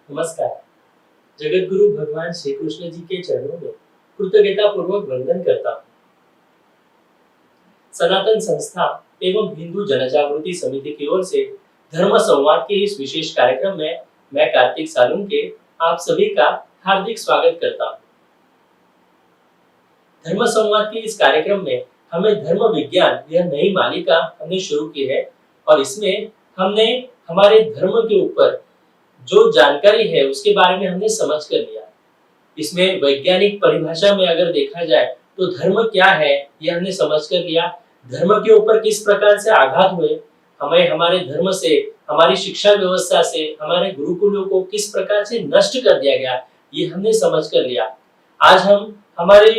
नमस्कार। जगत गुरु भगवान श्री कृष्ण जी के चरणों में कृतज्ञता पूर्वक वंदन करता हूँ। सनातन संस्था एवं हिंदू जनजागृति समिति की ओर से धर्म संवाद के इस विशेष कार्यक्रम में मैं कार्तिक सालुंके आप सभी का हार्दिक स्वागत करता हूँ। धर्म संवाद के इस कार्यक्रम में हमें धर्म विज्ञान यह नई मालिका हमने शुरू की है और इसमें हमने हमारे धर्म के ऊपर जो जानकारी है उसके बारे में हमने समझ कर लिया। इसमें वैज्ञानिक परिभाषा में अगर देखा जाए तो धर्म क्या है यह हमने समझ कर लिया। धर्म के ऊपर किस प्रकार से आघात हुए, हमें हमारे धर्म से, हमारी शिक्षा व्यवस्था से, हमारे गुरुकुलों को किस प्रकार से नष्ट कर दिया गया, ये हमने समझ कर लिया। आज हम हमारे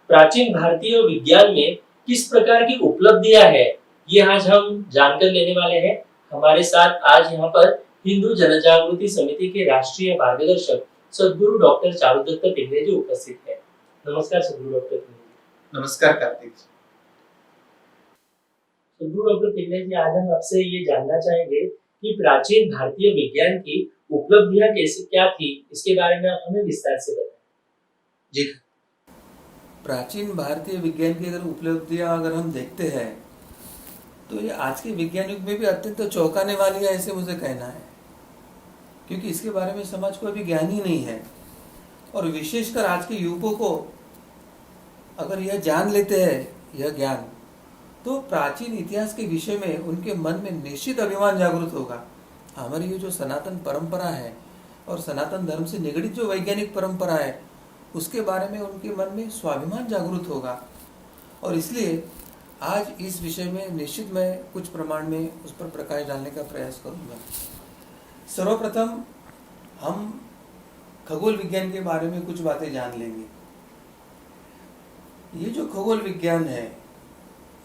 प्राचीन भारतीय विज्ञान में किस प्रकार की उपलब्धियां है, ये आज हम जानकर लेने वाले हैं। हमारे साथ आज यहाँ पर हिंदू जनजागृति समिति के राष्ट्रीय मार्गदर्शक सद्गुरु डॉक्टर चारुदत्त पिंगले जी उपस्थित है। नमस्कार सद्गुरु डॉक्टर पिंगले जी। नमस्कार कार्तिक। सद्गुरु डॉक्टर पिंगले जी, आज हम आपसे ये जानना चाहेंगे कि प्राचीन भारतीय विज्ञान की उपलब्धियां कैसे क्या थी, इसके बारे में आप हमें विस्तार से बताएं। जी, प्राचीन भारतीय विज्ञान की अगर उपलब्धियां अगर हम देखते हैं तो ये आज के विज्ञान युग में भी अत्यंत चौंकाने वाली है, ऐसे मुझे कहना है, क्योंकि इसके बारे में समाज को अभी ज्ञान ही नहीं है। और विशेषकर आज के युवकों को अगर यह जान लेते हैं यह ज्ञान, तो प्राचीन इतिहास के विषय में उनके मन में निश्चित अभिमान जागृत होगा। हमारी ये जो सनातन परंपरा है और सनातन धर्म से निगड़ित जो वैज्ञानिक परंपरा है उसके बारे में उनके मन में स्वाभिमान जागृत होगा। और इसलिए आज इस विषय में निश्चित मैं कुछ प्रमाण में उस पर प्रकाश डालने का प्रयास करूंगा। सर्वप्रथम हम खगोल विज्ञान के बारे में कुछ बातें जान लेंगे। ये जो खगोल विज्ञान है,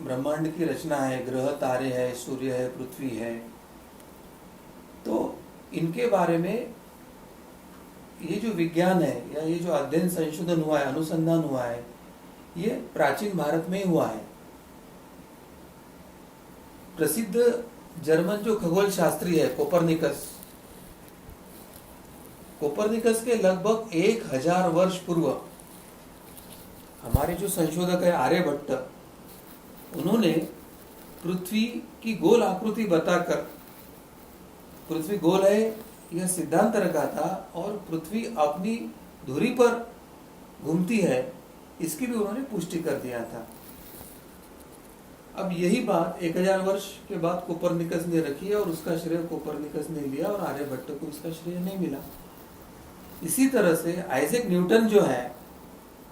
ब्रह्मांड की रचना है, ग्रह तारे है, सूर्य है, पृथ्वी है, तो इनके बारे में ये जो विज्ञान है या ये जो अध्ययन संशोधन हुआ है, अनुसंधान हुआ है, ये प्राचीन भारत में ही हुआ है। प्रसिद्ध जर्मन जो खगोल शास्त्री है कोपरनिकस के लगभग 1000 वर्ष पूर्व हमारे जो संशोधक है आर्यभट्ट, उन्होंने पृथ्वी की गोल आकृति बताकर पृथ्वी गोल है यह सिद्धांत रखा था और पृथ्वी अपनी धुरी पर घूमती है, इसकी भी उन्होंने पुष्टि कर दिया था। अब यही बात 1000 वर्ष के बाद कोपरनिकस ने रखी है और उसका श्रेय कोपरनिकस ने लिया और आर्यभट्ट को इसका श्रेय नहीं मिला। इसी तरह से आइजैक न्यूटन जो है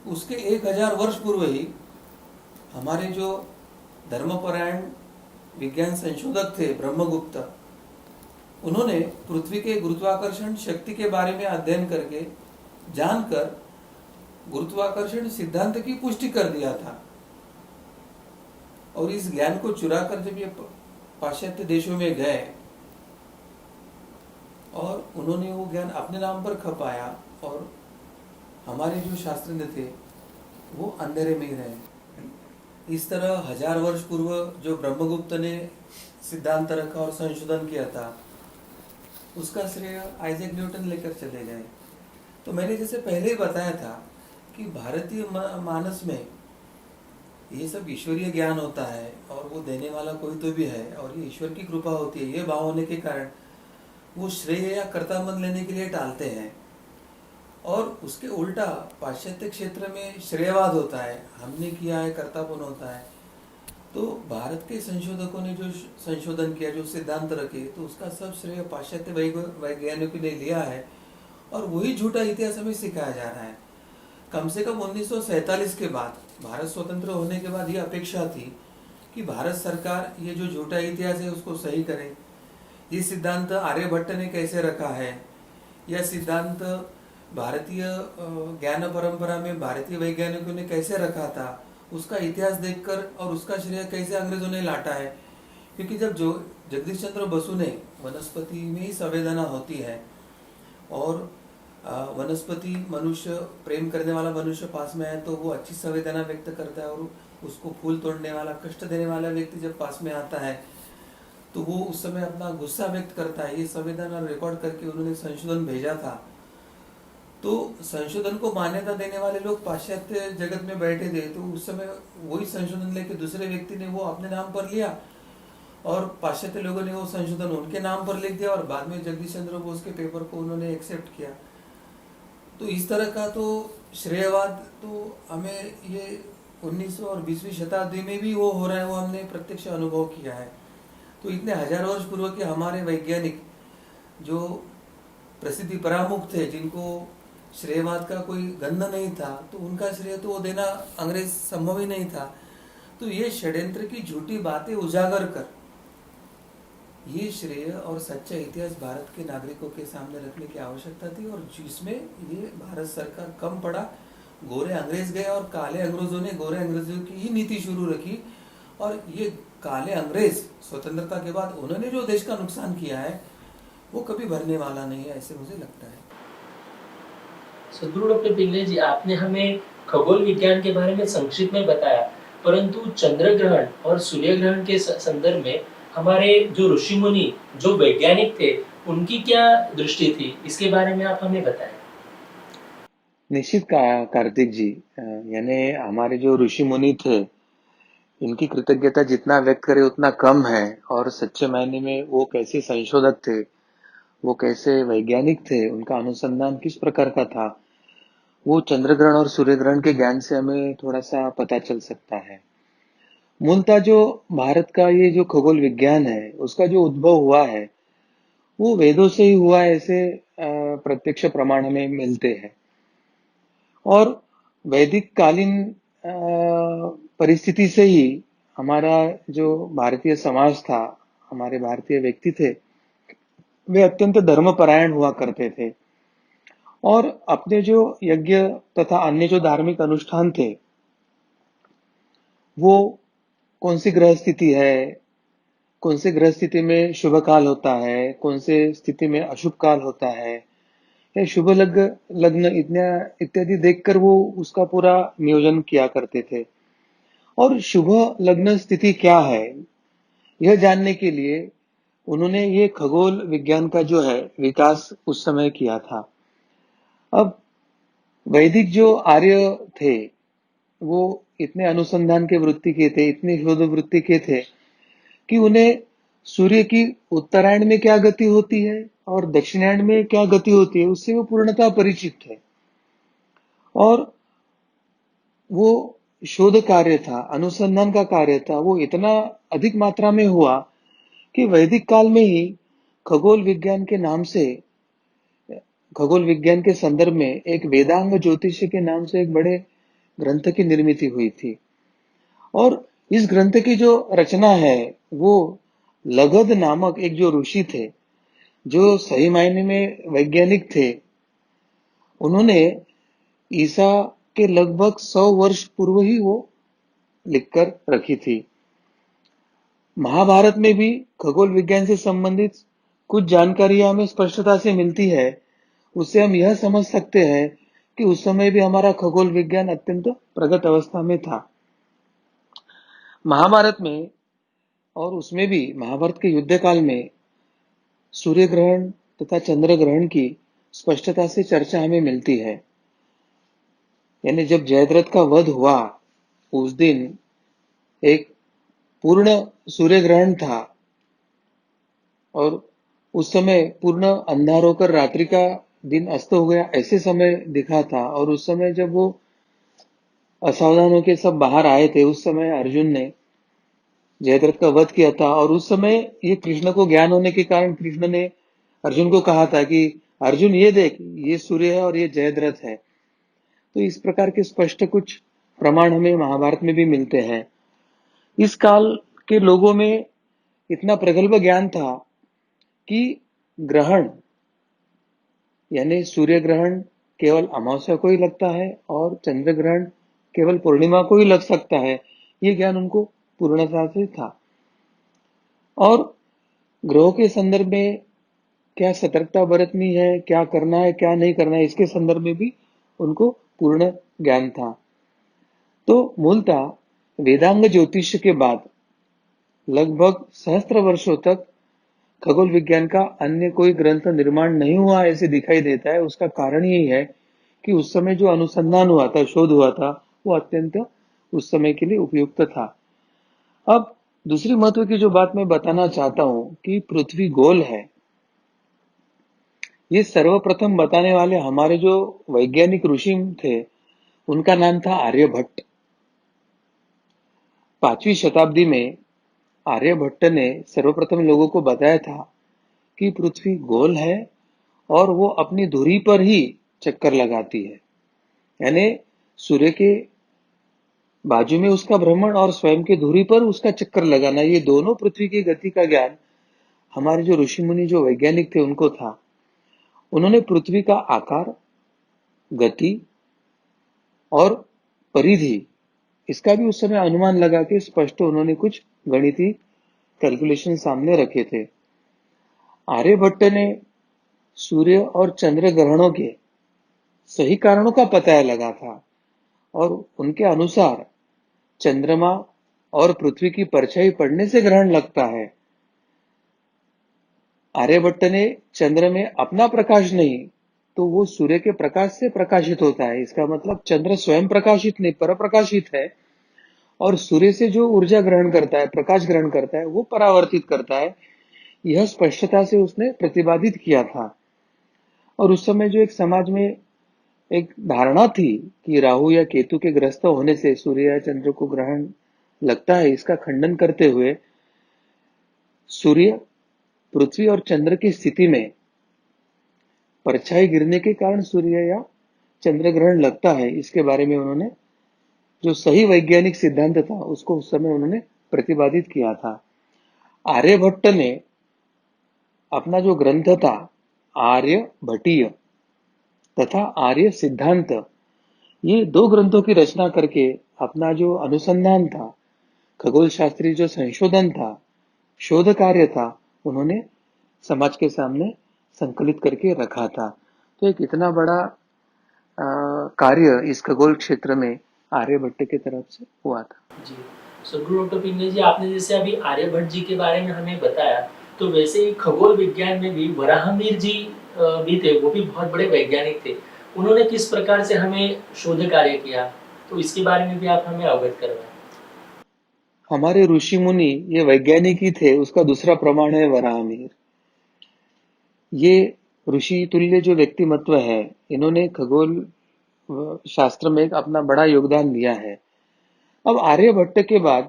उसके 1000 वर्ष पूर्व ही हमारे जो धर्मपरायण विज्ञान संशोधक थे ब्रह्मगुप्त, उन्होंने पृथ्वी के गुरुत्वाकर्षण शक्ति के बारे में अध्ययन करके जानकर गुरुत्वाकर्षण सिद्धांत की पुष्टि कर दिया था। और इस ज्ञान को चुराकर जब ये पाश्चात्य देशों में गए और उन्होंने वो ज्ञान अपने नाम पर खपाया और हमारे जो शास्त्रज्ञ थे वो अंधेरे में ही रहे। इस तरह 1000 वर्ष पूर्व जो ब्रह्मगुप्त ने सिद्धांत रखा और संशोधन किया था उसका श्रेय आइजैक न्यूटन लेकर चले गए। तो मैंने जैसे पहले ही बताया था कि भारतीय मानस में ये सब ईश्वरीय ज्ञान होता है और वो देने वाला कोई तो भी है और ये ईश्वर की कृपा होती है, ये भाव होने के कारण वो श्रेय या कर्तामंद लेने के लिए टालते हैं। और उसके उल्टा पाश्चात्य क्षेत्र में श्रेयवाद होता है, हमने किया है, कर्तापन होता है। तो भारत के संशोधकों ने जो संशोधन किया, जो सिद्धांत रखे, तो उसका सब श्रेय पाश्चात्य वैज्ञानिकों ने लिया है और वही झूठा इतिहास हमें सिखाया जा रहा है। कम से कम 1947 के बाद, भारत स्वतंत्र होने के बाद ये अपेक्षा थी कि भारत सरकार ये जो झूठा इतिहास है उसको सही करे। ये सिद्धांत आर्यभट्ट ने कैसे रखा है, यह सिद्धांत भारतीय ज्ञान परंपरा में भारतीय वैज्ञानिकों ने कैसे रखा था, उसका इतिहास देखकर और उसका श्रेय कैसे अंग्रेजों ने लाटा है। क्योंकि जब जो जगदीश चंद्र बसु ने वनस्पति में ही संवेदना होती है और वनस्पति मनुष्य प्रेम करने वाला मनुष्य पास में है तो वो अच्छी संवेदना व्यक्त करता है और उसको फूल तोड़ने वाला, कष्ट देने वाला व्यक्ति जब पास में आता है तो वो उस समय अपना गुस्सा व्यक्त करता है। ये संविधान और रिकॉर्ड करके उन्होंने संशोधन भेजा था। तो संशोधन को मान्यता देने वाले लोग पाश्चात्य जगत में बैठे थे, तो उस समय वही संशोधन लेके दूसरे व्यक्ति ने वो अपने नाम पर लिया और पाश्चात्य लोगों ने वो संशोधन उनके नाम पर लिख दिया और बाद में जगदीश चंद्र बोस के पेपर को उन्होंने एक्सेप्ट किया। तो इस तरह का तो श्रेयवाद तो हमें ये 19वीं और 20वीं शताब्दी में भी वो हो रहा है, वो हमने प्रत्यक्ष अनुभव किया है। तो इतने हजार वर्ष पूर्व के हमारे वैज्ञानिक जो प्रसिद्धि परामुख थे, जिनको श्रेयवाद का कोई गंध नहीं था, तो उनका श्रेय तो वो देना अंग्रेज संभव ही नहीं था। तो ये षड्यंत्र की झूठी बातें उजागर कर ये श्रेय और सच्चा इतिहास भारत के नागरिकों के सामने रखने की आवश्यकता थी, और जिसमें ये भारत सरकार कम पड़ा। गोरे अंग्रेज गए और काले अंग्रेजों ने गोरे अंग्रेजों की ही नीति शुरू रखी, और ये काले अंग्रेज स्वतंत्रता के बाद उन्होंने जो देश का नुकसान किया है वो कभी भरने वाला नहीं है, ऐसे मुझे लगता है। सदगुरु डॉक्टर पिंगले जी, आपने हमें खगोल विज्ञान के बारे में संक्षिप्त में बताया, परंतु चंद्र ग्रहण और सूर्य ग्रहण के संदर्भ में हमारे जो ऋषि मुनि, जो वैज्ञानिक थे, उनकी क्या दृष्टि थी, इसके बारे में आप हमें बताएं। निश्चित कार्तिक जी, यानी हमारे जो ऋषि मुनि थे, इनकी कृतज्ञता जितना व्यक्त करे उतना कम है। और सच्चे मायने में वो कैसे संशोधक थे, वो कैसे वैज्ञानिक थे, उनका अनुसंधान किस प्रकार का था, वो चंद्र ग्रहण और सूर्य ग्रहण के ज्ञान से हमें थोड़ा सा पता चल सकता है। मूलतः जो भारत का ये जो खगोल विज्ञान है, उसका जो उद्भव हुआ है वो वेदों से ही हुआ है, ऐसे प्रत्यक्ष प्रमाण हमें मिलते हैं। और वैदिक कालीन परिस्थिति से ही हमारा जो भारतीय समाज था, हमारे भारतीय व्यक्ति थे, वे अत्यंत धर्मपरायण हुआ करते थे। और अपने जो यज्ञ तथा अन्य जो धार्मिक अनुष्ठान थे, वो कौन सी ग्रह स्थिति है, कौन से ग्रह स्थिति में शुभ काल होता है, कौन से स्थिति में अशुभ काल होता है, या शुभ लग्न इत्यादि देखकर वो उसका पूरा नियोजन किया करते थे। और शुभ लग्न स्थिति क्या है, यह जानने के लिए उन्होंने ये खगोल विज्ञान का जो है विकास उस समय किया था। अब वैदिक जो आर्य थे, वो इतने अनुसंधान के वृत्ति के थे, इतने शोध वृत्ति के थे कि उन्हें सूर्य की उत्तरायण में क्या गति होती है और दक्षिणायन में क्या गति होती है, उससे वो पूर्णतः परिचित थे। और वो शोध कार्य था, अनुसंधान का कार्य था, वो इतना अधिक मात्रा में हुआ कि वैदिक काल में ही खगोल विज्ञान के नाम से, खगोल विज्ञान के संदर्भ में एक वेदांग ज्योतिष के नाम से एक बड़े ग्रंथ की निर्मित हुई थी। और इस ग्रंथ की जो रचना है, वो लगध नामक एक जो ऋषि थे, जो सही मायने में वैज्ञानिक थे, उन्होंने ईसा के लगभग 100 वर्ष पूर्व ही वो लिखकर रखी थी। महाभारत में भी खगोल विज्ञान से संबंधित कुछ जानकारियां हमें स्पष्टता से मिलती है। उससे हम यह समझ सकते हैं कि उस समय भी हमारा खगोल विज्ञान अत्यंत प्रगत अवस्था में था। महाभारत में, और उसमें भी महाभारत के युद्ध काल में सूर्य ग्रहण तथा चंद्र ग्रहण की स्पष्टता से चर्चा हमें मिलती है। यानी जब जयद्रथ का वध हुआ, उस दिन एक पूर्ण सूर्य ग्रहण था और उस समय पूर्ण अंधार होकर रात्रि का दिन अस्त हो गया, ऐसे समय दिखा था। और उस समय जब वो असावधान होकर सब बाहर आए थे, उस समय अर्जुन ने जयद्रथ का वध किया था। और उस समय ये कृष्ण को ज्ञान होने के कारण कृष्ण ने अर्जुन को कहा था कि अर्जुन ये देख, ये सूर्य है और ये जयद्रथ है। तो इस प्रकार के स्पष्ट कुछ प्रमाण हमें महाभारत में भी मिलते हैं। इस काल के लोगों में इतना प्रगल्भ ज्ञान था कि ग्रहण यानी सूर्य ग्रहण केवल अमावस्या को ही लगता है और चंद्र ग्रहण केवल पूर्णिमा को ही लग सकता है, ये ज्ञान उनको पूर्णता से था। और ग्रहों के संदर्भ में क्या सतर्कता बरतनी है, क्या करना है, क्या नहीं करना है, इसके संदर्भ में भी उनको पूर्ण ज्ञान था। तो मूलतः वेदांग ज्योतिष के बाद लगभग सहस्त्र वर्षों तक खगोल विज्ञान का अन्य कोई ग्रंथ निर्माण नहीं हुआ ऐसे दिखाई देता है। उसका कारण यही है कि उस समय जो अनुसंधान हुआ था, शोध हुआ था, वो अत्यंत उस समय के लिए उपयुक्त था। अब दूसरी महत्व की जो बात मैं बताना चाहता हूं कि पृथ्वी गोल है, ये सर्वप्रथम बताने वाले हमारे जो वैज्ञानिक ऋषि थे, उनका नाम था आर्यभट्ट। 5वीं शताब्दी में आर्यभट्ट ने सर्वप्रथम लोगों को बताया था कि पृथ्वी गोल है और वो अपनी धुरी पर ही चक्कर लगाती है। यानी सूर्य के बाजू में उसका भ्रमण और स्वयं की धुरी पर उसका चक्कर लगाना, ये दोनों पृथ्वी की गति का ज्ञान हमारे जो ऋषि मुनि जो वैज्ञानिक थे उनको था। उन्होंने पृथ्वी का आकार, गति और परिधि, इसका भी उस समय अनुमान लगा के स्पष्ट उन्होंने कुछ गणितीय कैलकुलेशन सामने रखे थे। आर्यभट्ट ने सूर्य और चंद्र ग्रहणों के सही कारणों का पता लगा था और उनके अनुसार चंद्रमा और पृथ्वी की परछाई पड़ने से ग्रहण लगता है। आर्यभट्ट ने चंद्र में अपना प्रकाश नहीं, तो वो सूर्य के प्रकाश से प्रकाशित होता है। इसका मतलब चंद्र स्वयं प्रकाशित नहीं, परप्रकाशित है और सूर्य से जो ऊर्जा ग्रहण करता है, प्रकाश ग्रहण करता है, वो परावर्तित करता है। यह स्पष्टता से उसने प्रतिपादित किया था। और उस समय जो एक समाज में एक धारणा थी कि राहु या केतु के ग्रस्त होने से सूर्य या चंद्र को ग्रहण लगता है, इसका खंडन करते हुए सूर्य, पृथ्वी और चंद्र की स्थिति में परछाई गिरने के कारण सूर्य या चंद्र ग्रहण लगता है, इसके बारे में उन्होंने जो सही वैज्ञानिक सिद्धांत था उसको उस समय उन्होंने प्रतिपादित किया था। आर्यभट्ट ने अपना जो ग्रंथ था आर्यभटीय तथा आर्य सिद्धांत, ये दो ग्रंथों की रचना करके अपना जो अनुसंधान था, खगोल शास्त्री जो संशोधन था, शोध कार्य था, उन्होंने समाज के सामने संकलित करके रखा था। तो एक इतना बड़ा कार्य इस खगोल क्षेत्र में आर्यभट्ट की तरफ से हुआ था। जी। सदगुरु डॉक्टर पिंगले जी, आपने जैसे अभी आर्यभट्ट जी के बारे में हमें बताया, तो वैसे ही खगोल विज्ञान में भी वराहमिहिर जी भी थे, वो भी बहुत बड़े वैज्ञानिक थे। उन्होंने किस प्रकार से हमें शोध कार्य किया, तो इसके बारे में भी आप हमें अवगत करवाएं। हमारे ऋषि मुनि ये वैज्ञानिक ही थे, उसका दूसरा प्रमाण है वराहमिहिर। ये ऋषि तुल्य जो व्यक्तिमत्व है, इन्होंने खगोल शास्त्र में एक अपना बड़ा योगदान दिया है। अब आर्यभट्ट के बाद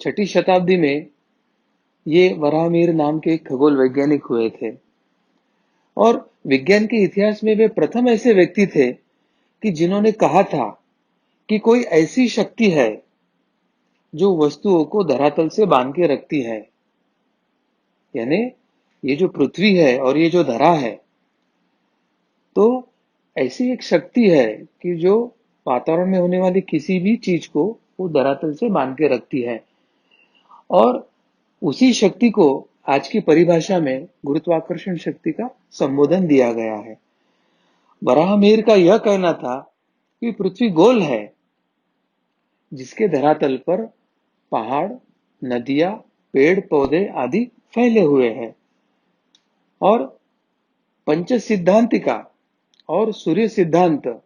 6ठी शताब्दी में ये वराहमिहिर नाम के एक खगोल वैज्ञानिक हुए थे और विज्ञान के इतिहास में वे प्रथम ऐसे व्यक्ति थे कि जिन्होंने कहा था कि कोई ऐसी शक्ति है जो वस्तुओं को धरातल से बांध के रखती है। यानी ये जो पृथ्वी है और ये जो धरा है, तो ऐसी एक शक्ति है कि जो वातावरण में होने वाली किसी भी चीज को वो धरातल से बांध के रखती है। और उसी शक्ति को आज की परिभाषा में गुरुत्वाकर्षण शक्ति का संबोधन दिया गया है। वराहमिहिर का यह कहना था कि पृथ्वी गोल है, जिसके धरातल पर पहाड़, नदियां, पेड़ पौधे आदि फैले हुए हैं। और पंच सिद्धांतिका और सूर्य सिद्धांत,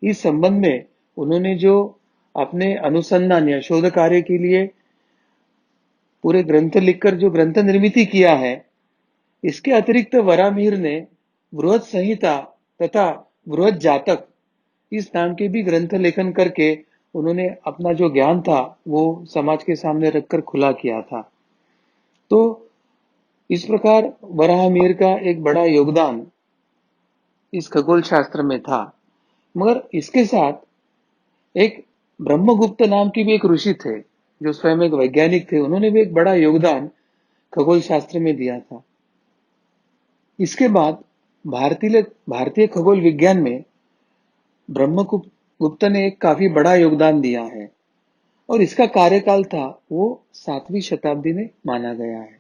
इस संबंध में उन्होंने जो अपने अनुसंधान या शोध कार्य के लिए पूरे ग्रंथ लिखकर जो ग्रंथ निर्मित किया है, इसके अतिरिक्त वराहमिहिर ने बृहद संहिता तथा बृहद जातक इस नाम के भी ग्रंथ लेखन करके उन्होंने अपना जो ज्ञान था वो समाज के सामने रखकर खुला किया था। तो इस प्रकार वराहमिहिर का एक बड़ा योगदान इस खगोल शास्त्र में था। मगर इसके साथ एक ब्रह्मगुप्त नाम के भी एक ऋषि थे, जो स्वयं एक वैज्ञानिक थे। उन्होंने भी एक बड़ा योगदान खगोल शास्त्र में दिया था। इसके बाद भारतीय खगोल विज्ञान में ब्रह्मगुप्त ने एक काफी बड़ा योगदान दिया है और इसका कार्यकाल था वो 7वीं शताब्दी में माना गया है।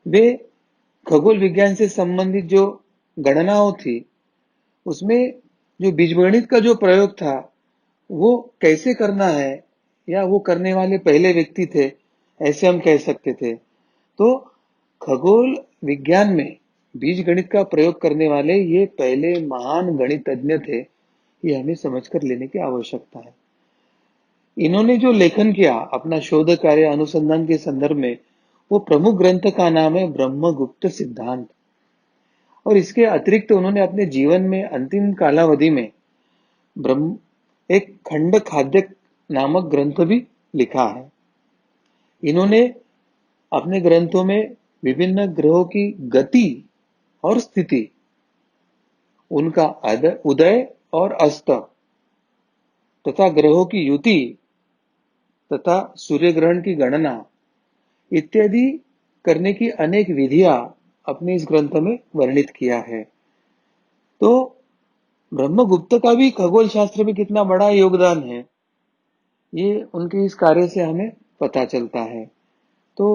वे खगोल विज्ञान से संबंधित जो गणनाओं थी, उसमें जो बीजगणित का जो प्रयोग था वो कैसे करना है, या वो करने वाले पहले व्यक्ति थे, ऐसे हम कह सकते थे। तो खगोल विज्ञान में बीजगणित का प्रयोग करने वाले ये पहले महान गणितज्ञ थे, ये हमें समझकर लेने की आवश्यकता है। इन्होंने जो लेखन किया अपना शोध कार्य अनुसंधान के संदर्भ में, वो प्रमुख ग्रंथ का नाम है ब्रह्मगुप्त सिद्धांत। और इसके अतिरिक्त उन्होंने अपने जीवन में अंतिम कालावधि में ब्रह्म एक खंड खाद्य नामक ग्रंथ भी लिखा है। इन्होंने अपने ग्रंथों में विभिन्न ग्रहों की गति और स्थिति, उनका उदय और अस्त तथा ग्रहों की युति तथा सूर्य ग्रहण की गणना इत्यादि करने की अनेक विधियां अपने इस ग्रंथ में वर्णित किया है। तो ब्रह्मगुप्त का भी खगोल शास्त्र में कितना बड़ा योगदान है, ये उनके इस कार्य से हमें पता चलता है। तो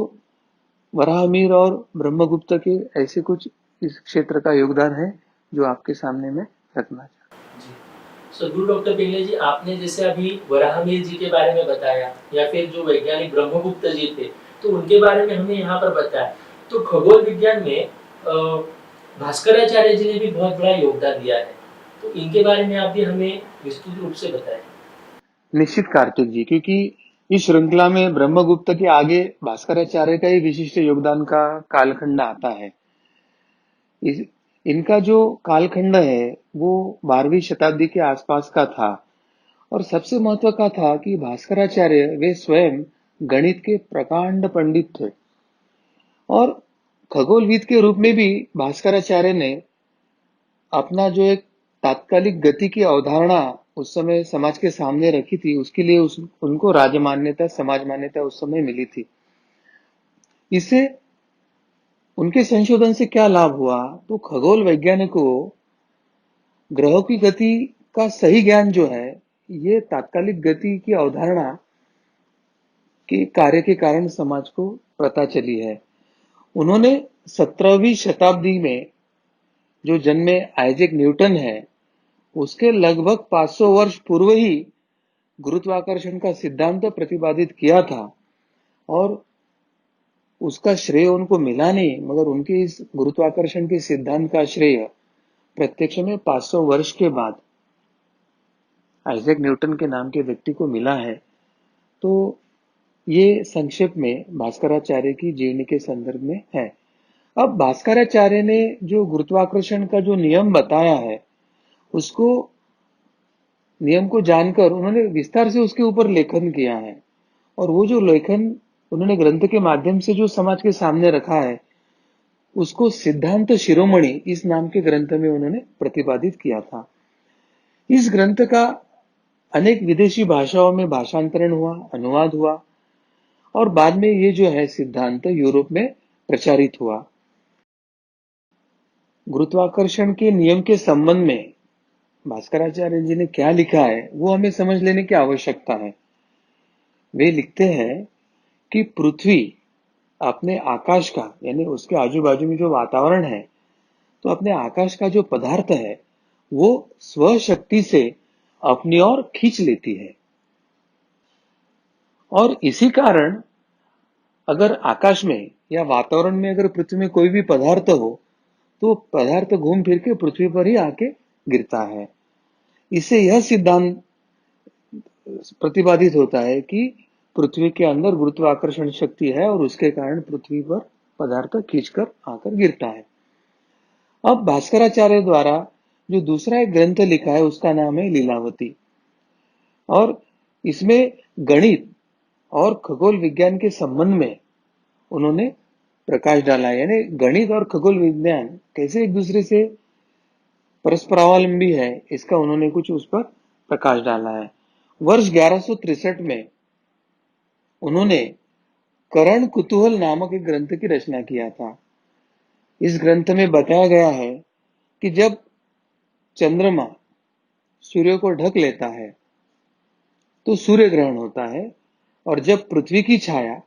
वराहमिहिर और ब्रह्मगुप्त के ऐसे कुछ इस क्षेत्र का योगदान है जो आपके सामने में रखना चाहता जी। सो गुरु डॉक्टर पिंगले जी, आपने जैसे अभी वराहमिहिर जी के बारे में बताया या फिर जो वैज्ञानिक ब्रह्मगुप्त जी थे, तो उनके बारे में हमने यहाँ पर बताया। तो खगोल विज्ञान में भास्कराचार्य जी ने भी बहुत बड़ा योगदान दिया है, तो इनके बारे में आप भी हमें विस्तृत रूप से बताएं। है। निश्चित कार्तिक जी, क्योंकि इस श्रृंखला में ब्रह्मगुप्त के आगे भास्कराचार्य का ही विशिष्ट योगदान का कालखंड आता है। इनका जो कालखंड है वो 12वीं शताब्दी के आसपास का था, और सबसे महत्व का था कि भास्कराचार्य वे स्वयं गणित के प्रकांड पंडित थे, और खगोलविद के रूप में भी भास्कराचार्य ने अपना जो एक तात्कालिक गति की अवधारणा उस समय समाज के सामने रखी थी, उसके लिए उनको राजमान्यता, समाज मान्यता उस समय मिली थी। इससे उनके संशोधन से क्या लाभ हुआ, तो खगोल वैज्ञानिकों को ग्रहों की गति का सही ज्ञान जो है, ये तात्कालिक गति की अवधारणा के कार्य के कारण समाज को पता चली है। उन्होंने 17वीं शताब्दी में जो जन्मे आइजैक न्यूटन है, उसके लगभग 500 वर्ष पूर्व ही गुरुत्वाकर्षण का सिद्धांत प्रतिपादित किया था, और उसका श्रेय उनको मिला नहीं, मगर उनके इस गुरुत्वाकर्षण के सिद्धांत का श्रेय प्रत्यक्ष में 500 वर्ष के बाद आइजैक न्यूटन के नाम के व्यक्ति को मिला है। तो ये संक्षेप में भास्कराचार्य की जीवनी के संदर्भ में है। अब भास्कराचार्य ने जो गुरुत्वाकर्षण का जो नियम बताया है, उसको नियम को जानकर उन्होंने विस्तार से उसके ऊपर लेखन किया है, और वो जो लेखन उन्होंने ग्रंथ के माध्यम से जो समाज के सामने रखा है, उसको सिद्धांत शिरोमणि इस नाम के ग्रंथ में उन्होंने प्रतिपादित किया था। इस ग्रंथ का अनेक विदेशी भाषाओं में भाषांतरण हुआ, अनुवाद हुआ, और बाद में ये जो है सिद्धांत यूरोप में प्रचारित हुआ। गुरुत्वाकर्षण के नियम के संबंध में भास्कराचार्य जी ने क्या लिखा है, वो हमें समझ लेने की आवश्यकता है। वे लिखते हैं कि पृथ्वी अपने आकाश का, यानी उसके आजू बाजू में जो वातावरण है, तो अपने आकाश का जो पदार्थ है वो स्वशक्ति से अपनी ओर खींच लेती है, और इसी कारण अगर आकाश में या वातावरण में अगर पृथ्वी में कोई भी पदार्थ हो, तो पदार्थ घूम फिर के पृथ्वी पर ही आके गिरता है। इससे यह सिद्धांत प्रतिपादित होता है कि पृथ्वी के अंदर गुरुत्वाकर्षण शक्ति है, और उसके कारण पृथ्वी पर पदार्थ खींचकर आकर गिरता है। अब भास्कराचार्य द्वारा जो दूसरा एक ग्रंथ लिखा है, उसका नाम है लीलावती, और इसमें गणित और खगोल विज्ञान के संबंध में उन्होंने प्रकाश डाला है, यानी गणित और खगोल विज्ञान कैसे एक दूसरे से परस्परावलंबी है, इसका उन्होंने कुछ उस पर प्रकाश डाला है। वर्ष 1163 में उन्होंने करण कुतूहल नामक एक ग्रंथ की रचना किया था। इस ग्रंथ में बताया गया है कि जब चंद्रमा सूर्य को ढक लेता है तो सूर्य ग्रहण होता है, और जब पृथ्वी की छाया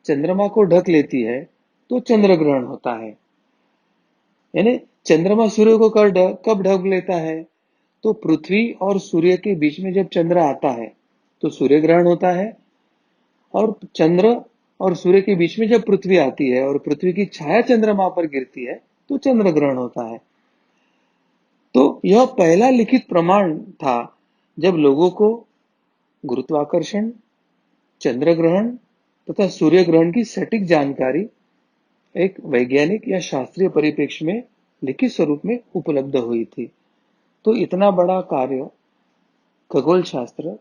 चंद्रमा को ढक लेती है तो चंद्र ग्रहण होता है। यानी चंद्रमा सूर्य को कब ढक लेता है, तो पृथ्वी और सूर्य के बीच में जब चंद्र आता है तो सूर्य ग्रहण होता है, और चंद्र और सूर्य के बीच में जब पृथ्वी आती है और पृथ्वी की छाया चंद्रमा पर गिरती है तो चंद्र ग्रहण होता है। तो यह पहला लिखित प्रमाण था जब लोगों को गुरुत्वाकर्षण, चंद्र ग्रहण तथा सूर्य ग्रहण की सटीक जानकारी एक वैज्ञानिक या शास्त्रीय परिप्रेक्ष्य में लिखित स्वरूप में उपलब्ध हुई थी। तो इतना बड़ा कार्य खगोल शास्त्र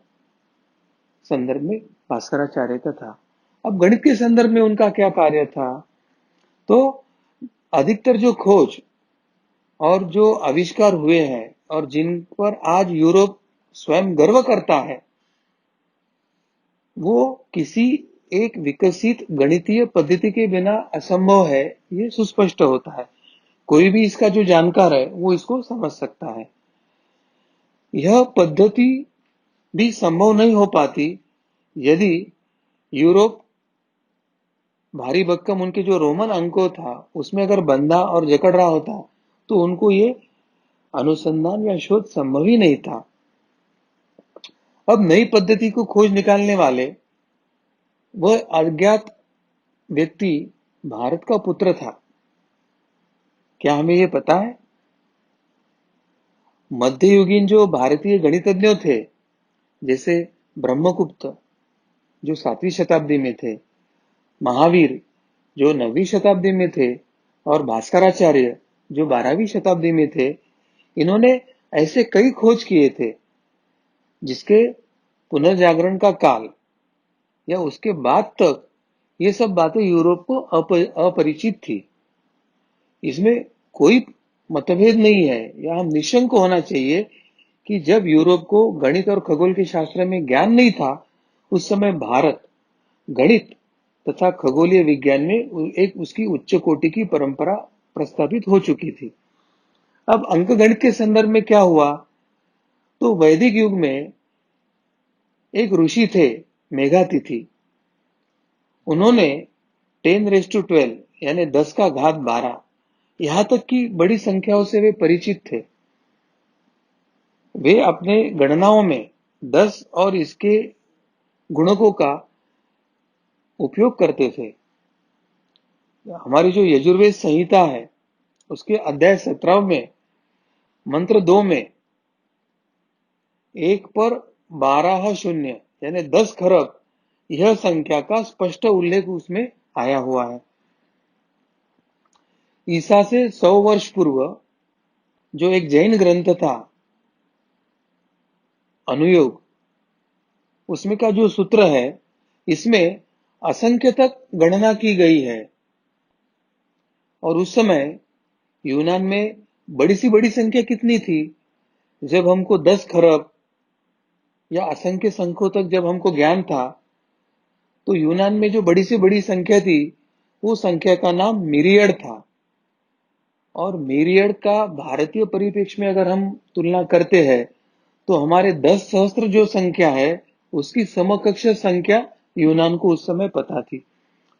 संदर्भ में भास्कराचार्य का था। अब गणित के संदर्भ में उनका क्या कार्य था? तो अधिकतर जो खोज और जो आविष्कार हुए हैं और जिन पर आज यूरोप स्वयं गर्व करता है, वो किसी एक विकसित गणितीय पद्धति के बिना असंभव है, ये सुस्पष्ट होता है। कोई भी इसका जो जानकार है वो इसको समझ सकता है। यह पद्धति भी संभव नहीं हो पाती यदि यूरोप भारी भक्कम उनके जो रोमन अंको था उसमें अगर बंधा और जकड़ रहा होता तो उनको ये अनुसंधान या शोध संभव ही नहीं था। अब नई पद्धति को खोज निकालने वाले वह अज्ञात व्यक्ति भारत का पुत्र था। क्या हमें ये पता है? मध्ययुगीन जो भारतीय गणितज्ञ थे, जैसे ब्रह्मगुप्त जो 7वीं शताब्दी में थे, महावीर जो 9वीं शताब्दी में थे और भास्कराचार्य जो 12वीं शताब्दी में थे, इन्होंने ऐसे कई खोज किए थे जिसके पुनर्जागरण का काल या उसके बाद तक ये सब बातें यूरोप को अपरिचित थी। इसमें कोई मतभेद नहीं है या हम निशंक होना चाहिए कि जब यूरोप को गणित और खगोल के शास्त्र में ज्ञान नहीं था, उस समय भारत गणित तथा खगोलीय विज्ञान में एक उसकी उच्च कोटि की परंपरा प्रस्थापित हो चुकी थी। अब अंक गणित के संदर्भ में क्या हुआ? तो वैदिक युग में एक ऋषि थे मेघातिथि। उन्होंने 10⁻12 यानी 10 का घात 12 यहां तक की बड़ी संख्याओं से वे परिचित थे। वे अपने गणनाओं में 10 और इसके गुणकों का उपयोग करते थे। हमारी जो यजुर्वेद संहिता है उसके अध्याय 17 में मंत्र 2 में 1 पर 12 शून्य यानी 10 खरब यह संख्या का स्पष्ट उल्लेख उसमें आया हुआ है। ईसा से 100 वर्ष पूर्व जो एक जैन ग्रंथ था अनुयोग, उसमें का जो सूत्र है इसमें असंख्य तक गणना की गई है। और उस समय यूनान में बड़ी सी बड़ी संख्या कितनी थी? जब हमको 10 खरब या असंख्य संख्यों तक जब हमको ज्ञान था, तो यूनान में जो बड़ी से बड़ी संख्या थी वो संख्या का नाम मिरियड था। और मिरियड का भारतीय परिप्रेक्ष्य में अगर हम तुलना करते हैं तो हमारे 10 सहस्त्र जो संख्या है उसकी समकक्ष संख्या यूनान को उस समय पता थी।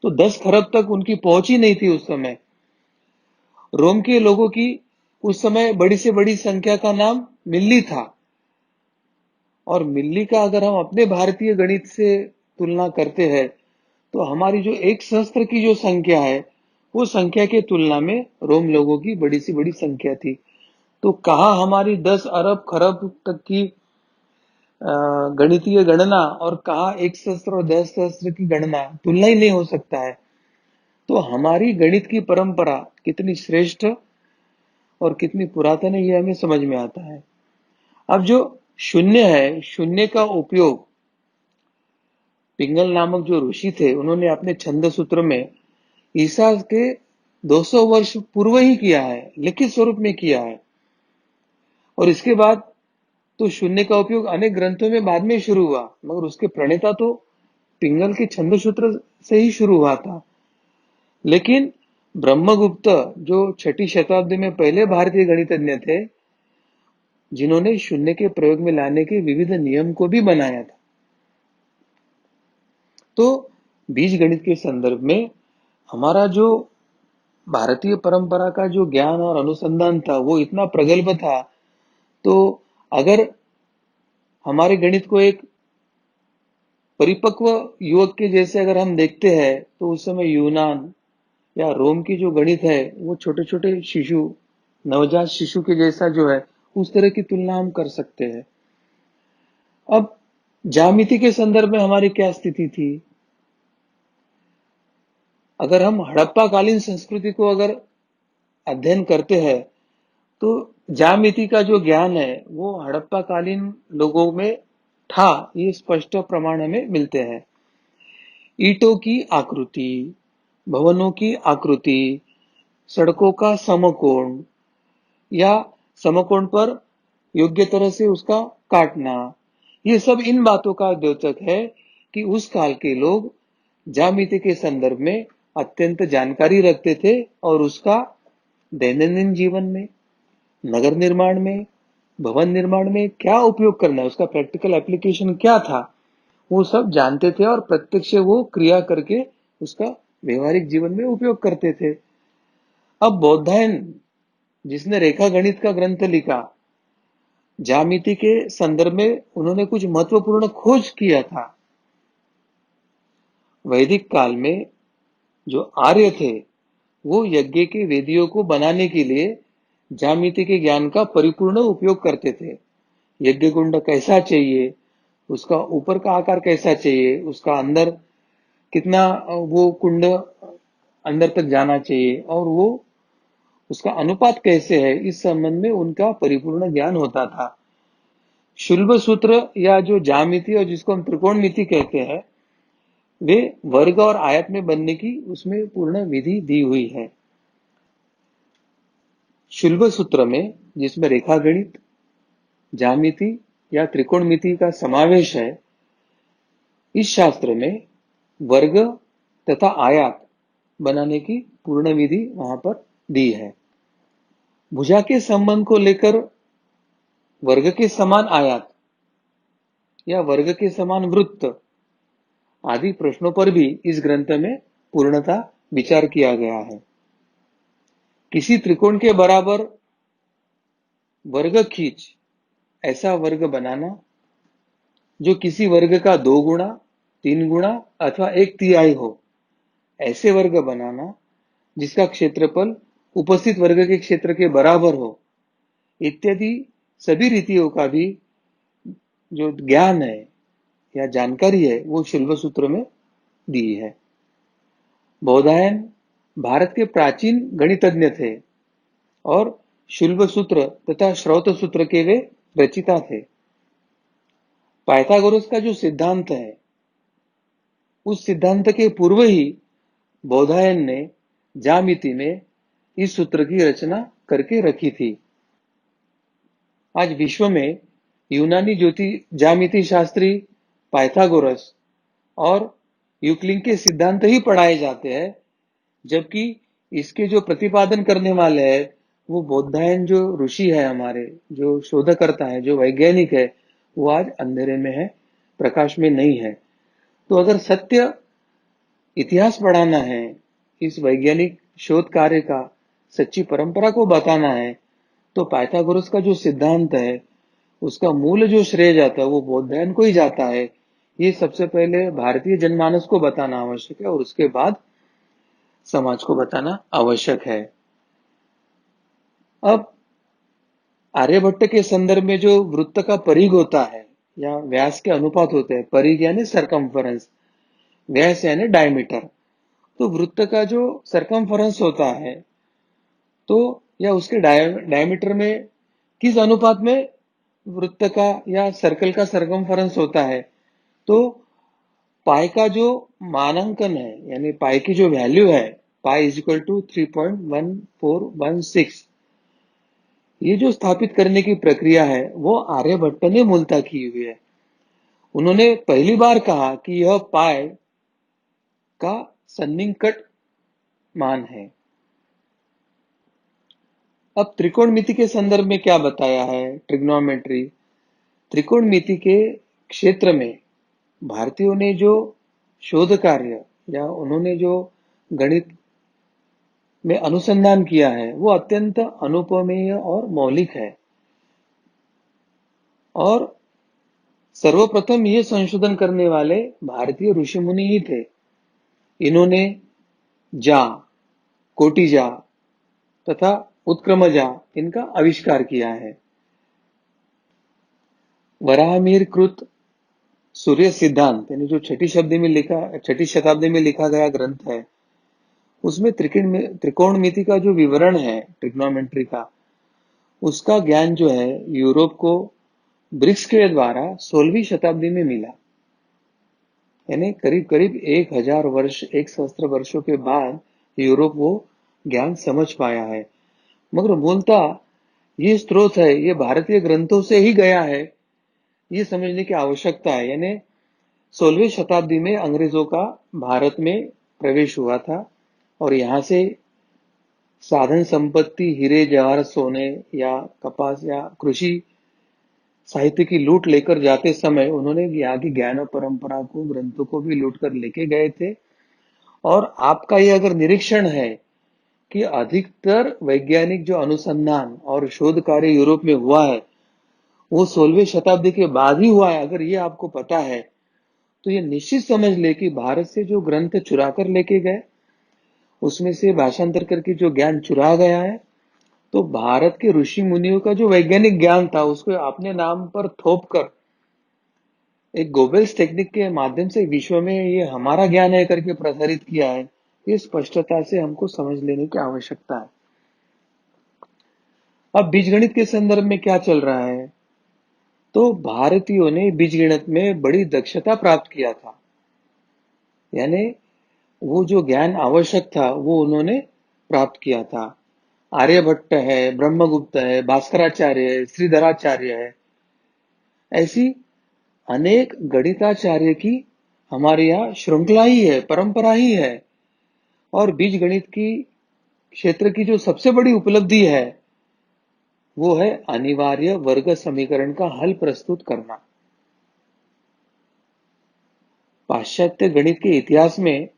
तो 10 खरब तक उनकी पहुंच ही नहीं थी उस समय। रोम के लोगों की उस समय बड़ी से बड़ी संख्या का नाम मिल्ली था। और मिल्ली का अगर हम अपने भारतीय गणित से तुलना करते हैं तो हमारी जो एक सहस्त्र की जो संख्या है वो संख्या के तुलना में रोम लोगों की बड़ी सी बड़ी संख्या थी। तो कहा हमारी 10 अरब खरब तक की गणितीय गणना और कहा एक सहस्त्र और 10 सहस्त्र की गणना, तुलना ही नहीं हो सकता है। तो हमारी गणित की परंपरा कितनी श्रेष्ठ और कितनी पुरातन है ये हमें समझ में आता है। अब जो शून्य है, शून्य का उपयोग पिंगल नामक जो ऋषि थे उन्होंने अपने छंद सूत्र में ईसा के 200 वर्ष पूर्व ही किया है, लिखित स्वरूप में किया है। और इसके बाद तो शून्य का उपयोग अनेक ग्रंथों में बाद में शुरू हुआ, मगर उसके प्रणेता तो पिंगल के छंद सूत्र से ही शुरू हुआ था। लेकिन ब्रह्मगुप्त जो 6ठी शताब्दी में पहले भारतीय गणितज्ञ थे जिन्होंने शून्य के प्रयोग में लाने के विविध नियम को भी बनाया था। तो बीज गणित के संदर्भ में हमारा जो भारतीय परंपरा का जो ज्ञान और अनुसंधान था वो इतना प्रगल्भ था। तो अगर हमारे गणित को एक परिपक्व युवक के जैसे अगर हम देखते हैं तो उस समय यूनान या रोम की जो गणित है वो छोटे छोटे शिशु, नवजात शिशु के जैसा जो है, उस तरह की तुलना हम कर सकते हैं। अब ज्यामिति के संदर्भ में हमारी क्या स्थिति थी? अगर हम हड़प्पा कालीन संस्कृति को अगर अध्ययन करते हैं तो ज्यामिति का जो ज्ञान है वो हड़प्पा कालीन लोगों में था, ये स्पष्ट प्रमाण हमें मिलते हैं। ईंटों की आकृति, भवनों की आकृति, सड़कों का समकोण या समकोण पर योग्य तरह से उसका काटना, ये सब इन बातों का द्योतक है कि उस काल के लोग ज्यामिति के संदर्भ में अत्यंत जानकारी रखते थे और उसका दैनंदिन जीवन में, नगर निर्माण में, भवन निर्माण में क्या उपयोग करना है, उसका प्रैक्टिकल एप्लीकेशन क्या था, वो सब जानते थे और प्रत्यक्ष वो क्रिया करके उसका व्यवहारिक जीवन में उपयोग करते थे। अब बौद्धायन जिसने रेखा गणित का ग्रंथ लिखा, ज्यामिति के संदर्भ में उन्होंने कुछ महत्वपूर्ण खोज किया था। वैदिक काल में जो आर्य थे वो यज्ञ के वेदियों को बनाने के लिए ज्यामिति के ज्ञान का परिपूर्ण उपयोग करते थे। यज्ञ कुंड कैसा चाहिए, उसका ऊपर का आकार कैसा चाहिए, उसका अंदर कितना वो कुंड अंदर तक जाना चाहिए और वो उसका अनुपात कैसे है, इस संबंध में उनका परिपूर्ण ज्ञान होता था। शुल्ब सूत्र या जो ज्यामिति और जिसको हम त्रिकोणमिति कहते हैं, वे वर्ग और आयत में बनने की उसमें पूर्ण विधि दी हुई है। शुल्ब सूत्र में जिसमें रेखा गणित, ज्यामिति या त्रिकोणमिति का समावेश है, इस शास्त्र में वर्ग तथा आयत बनाने की पूर्ण विधि वहां पर दी है। भुजा के संबंध को लेकर वर्ग के समान आयत या वर्ग के समान वृत्त आदि प्रश्नों पर भी इस ग्रंथ में पूर्णता विचार किया गया है। किसी त्रिकोण के बराबर वर्ग खींच ऐसा वर्ग बनाना जो किसी वर्ग का 2 गुणा, 3 गुणा अथवा 1/3 हो, ऐसे वर्ग बनाना जिसका क्षेत्रफल उपस्थित वर्ग के क्षेत्र के बराबर हो, इत्यादि सभी रीतियों का भी जो ज्ञान है या जानकारी है वो शुल्ब सूत्र में दी है। बौधायन भारत के प्राचीन गणितज्ञ थे और शुल्ब सूत्र तथा श्रौत सूत्र के वे रचिता थे। पाइथागोरस का जो सिद्धांत है, उस सिद्धांत के पूर्व ही बौधायन ने ज्यामिति में इस सूत्र की रचना करके रखी थी। आज विश्व में यूनानी ज्यामिति शास्त्री पाइथागोरस और यूक्लिड के सिद्धांत ही पढ़ाए जाते हैं, जबकि इसके जो प्रतिपादन करने वाले हैं वो बौधायन जो ऋषि है, हमारे जो शोधकर्ता है, जो वैज्ञानिक है, वो आज अंधेरे में है, प्रकाश में नहीं है। तो अगर सत्य इतिहास पढ़ाना है, इस वैज्ञानिक शोध कार्य का सच्ची परंपरा को बताना है, तो पाइथागोरस का जो सिद्धांत है उसका मूल जो श्रेय जाता है वो बौधायन को ही जाता है। ये सबसे पहले भारतीय जनमानस को बताना आवश्यक है और उसके बाद समाज को बताना आवश्यक है। अब आर्यभट्ट के संदर्भ में जो वृत्त का परिघ होता है या व्यास के अनुपात होते हैं, परिघ यानी सरकमफरेंस, व्यास यानी डायमीटर, तो वृत्त का जो सरकमफरेंस होता है तो या उसके डायमीटर में किस अनुपात में वृत्त का या सर्कल का सरकमफरेंस होता है, तो पाई का जो मानांकन है यानी पाई की जो वैल्यू है, पाई इज इक्वल टू 3.1416, ये जो स्थापित करने की प्रक्रिया है वो आर्यभट्ट ने मूलतः की हुई है। उन्होंने पहली बार कहा कि यह पाई का सन्निकट मान है। अब त्रिकोणमिति के संदर्भ में क्या बताया है, ट्रिग्नोमेट्री, त्रिकोणमिति के क्षेत्र में भारतीयों ने जो शोध कार्य या उन्होंने जो गणित में अनुसंधान किया है वो अत्यंत अनुपमेय और मौलिक है और सर्वप्रथम ये संशोधन करने वाले भारतीय ऋषि मुनि ही थे। इन्होंने जा, कोटिजा तथा उत्क्रमजा इनका आविष्कार किया है। वराहमिहिर कृत सूर्य सिद्धांत यानी जो छठी शताब्दी में लिखा गया ग्रंथ है, उसमें त्रिकोणमिति का जो विवरण है, ट्रिग्नोमेट्री का, उसका ज्ञान जो है यूरोप को ब्रिक्स के द्वारा 16वीं शताब्दी में मिला। यानी करीब करीब 1000 वर्ष, 1 सहस्त्र वर्षों के बाद यूरोप वो ज्ञान समझ पाया है। मगर मूलतः ये स्रोत है, ये भारतीय ग्रंथों से ही गया है, ये समझने की आवश्यकता है। यानी 16वीं शताब्दी में अंग्रेजों का भारत में प्रवेश हुआ था और यहाँ से साधन संपत्ति, हीरे जवाहर, सोने या कपास या कृषि साहित्य की लूट लेकर जाते समय उन्होंने यहाँ की ज्ञान परंपरा को, ग्रंथों को भी लूट कर लेके गए थे। और आपका ये अगर निरीक्षण है कि अधिकतर वैज्ञानिक जो अनुसंधान और शोध कार्य यूरोप में हुआ है वो 16वीं शताब्दी के बाद ही हुआ है, अगर ये आपको पता है तो ये निश्चित समझ ले कि भारत से जो ग्रंथ चुरा कर लेके गए, उसमें से भाषांतर करके जो ज्ञान चुरा गया है, तो भारत के ऋषि मुनियों का जो वैज्ञानिक ज्ञान था उसको अपने नाम पर थोप कर एक गोबेल्स टेक्निक के माध्यम से विश्व में ये हमारा ज्ञान है करके प्रसारित किया है। ये स्पष्टता से हमको समझ लेने की आवश्यकता है। अब बीजगणित के संदर्भ में क्या चल रहा है, तो भारतीयों ने बीजगणित में बड़ी दक्षता प्राप्त किया था। यानी वो जो ज्ञान आवश्यक था वो उन्होंने प्राप्त किया था। आर्यभट्ट है, ब्रह्मगुप्त है, भास्कराचार्य है, श्रीधराचार्य है, ऐसी अनेक गणिताचार्य की हमारे यहाँ श्रृंखला ही है, परंपरा ही है। और बीज गणित की क्षेत्र की जो सबसे बड़ी उपलब्धि है वो है अनिवार्य वर्ग समीकरण का हल प्रस्तुत करना। पाश्चात्य गणित के इतिहास में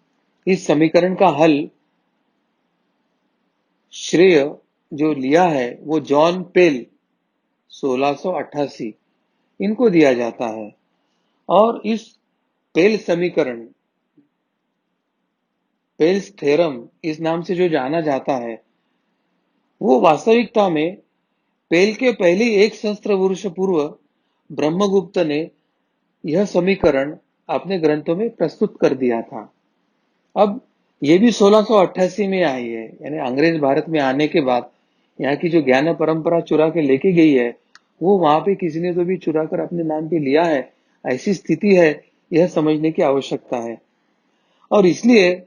इस समीकरण का हल श्रेय जो लिया है वो जॉन पेल 1688 इनको दिया जाता है। और इस पेल समीकरण, पेल्स थ्योरम इस नाम से जो जाना जाता है, वो वास्तविकता में पेल के पहले 1 सहस्त्र वर्ष पूर्व ब्रह्मगुप्त ने यह समीकरण अपने ग्रंथों में प्रस्तुत कर दिया था। अब ये भी 1688 में आई है, यानी अंग्रेज भारत में आने के बाद यहाँ की जो ज्ञान परंपरा चुरा के लेके गई है वो वहां पे किसी ने तो भी चुरा कर अपने नाम पे लिया है, ऐसी स्थिति है, यह समझने की आवश्यकता है। और इसलिए